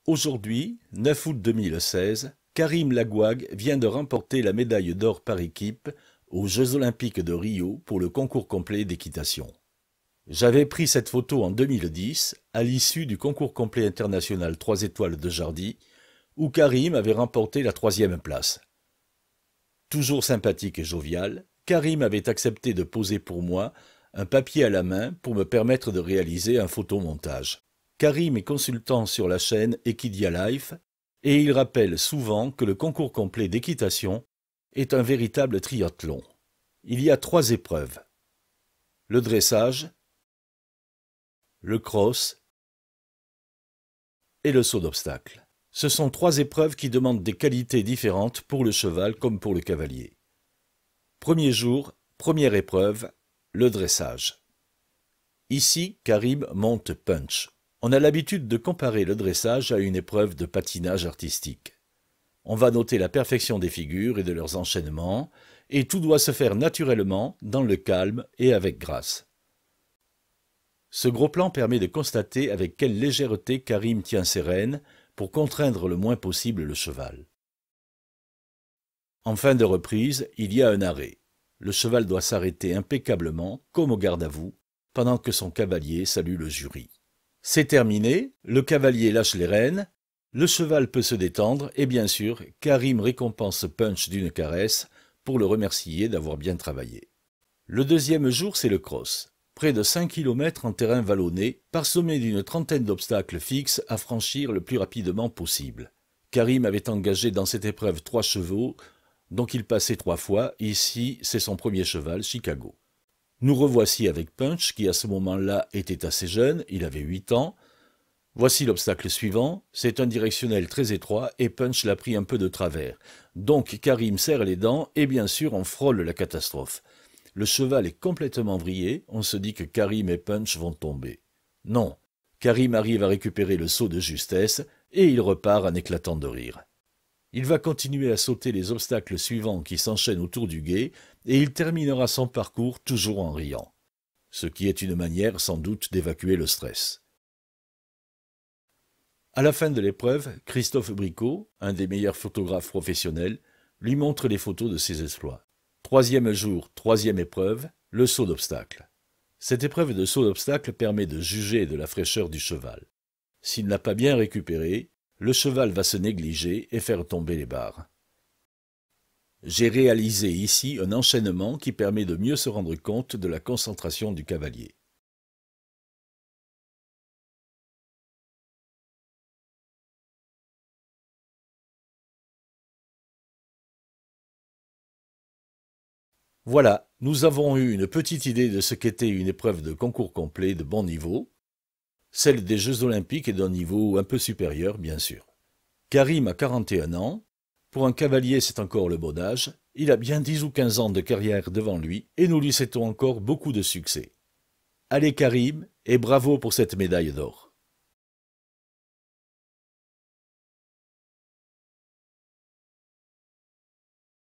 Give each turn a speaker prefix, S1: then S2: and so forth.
S1: Aujourd'hui, 9 août 2016, Karim Lagouag vient de remporter la médaille d'or par équipe aux Jeux Olympiques de Rio pour le concours complet d'équitation. J'avais pris cette photo en 2010, à l'issue du concours complet international 3 étoiles de Jardy, où Karim avait remporté la 3e place. Toujours sympathique et jovial, Karim avait accepté de poser pour moi un papier à la main pour me permettre de réaliser un photomontage. Karim est consultant sur la chaîne Equidia Life et il rappelle souvent que le concours complet d'équitation est un véritable triathlon. Il y a 3 épreuves: le dressage, le cross et le saut d'obstacle. Ce sont 3 épreuves qui demandent des qualités différentes pour le cheval comme pour le cavalier. Premier jour, première épreuve, le dressage. Ici, Karim monte punch. On a l'habitude de comparer le dressage à une épreuve de patinage artistique. On va noter la perfection des figures et de leurs enchaînements, et tout doit se faire naturellement, dans le calme et avec grâce. Ce gros plan permet de constater avec quelle légèreté Karim tient ses rênes pour contraindre le moins possible le cheval. En fin de reprise, il y a un arrêt. Le cheval doit s'arrêter impeccablement, comme au garde-à-vous, pendant que son cavalier salue le jury. C'est terminé, le cavalier lâche les rênes, le cheval peut se détendre et bien sûr, Karim récompense Punch d'une caresse pour le remercier d'avoir bien travaillé. Le deuxième jour, c'est le cross. Près de 5 km en terrain vallonné, parsemé d'une trentaine d'obstacles fixes à franchir le plus rapidement possible. Karim avait engagé dans cette épreuve 3 chevaux, donc il passait 3 fois. Ici, c'est son premier cheval, Chicago. Nous revoici avec Punch, qui à ce moment-là était assez jeune, il avait 8 ans. Voici l'obstacle suivant, c'est un directionnel très étroit et Punch l'a pris un peu de travers. Donc Karim serre les dents et bien sûr on frôle la catastrophe. Le cheval est complètement vrillé, on se dit que Karim et Punch vont tomber. Non, Karim arrive à récupérer le saut de justesse et il repart en éclatant de rire. Il va continuer à sauter les obstacles suivants qui s'enchaînent autour du gué et il terminera son parcours toujours en riant. Ce qui est une manière sans doute d'évacuer le stress. À la fin de l'épreuve, Christophe Bricot, un des meilleurs photographes professionnels, lui montre les photos de ses exploits. 3e jour, 3e épreuve, le saut d'obstacle. Cette épreuve de saut d'obstacle permet de juger de la fraîcheur du cheval. S'il n'a pas bien récupéré, le cheval va se négliger et faire tomber les barres. J'ai réalisé ici un enchaînement qui permet de mieux se rendre compte de la concentration du cavalier. Voilà, nous avons eu une petite idée de ce qu'était une épreuve de concours complet de bon niveau. Celle des Jeux Olympiques est d'un niveau un peu supérieur, bien sûr. Karim a 41 ans. Pour un cavalier, c'est encore le bon âge. Il a bien 10 ou 15 ans de carrière devant lui et nous lui souhaitons encore beaucoup de succès. Allez Karim, et bravo pour cette médaille d'or.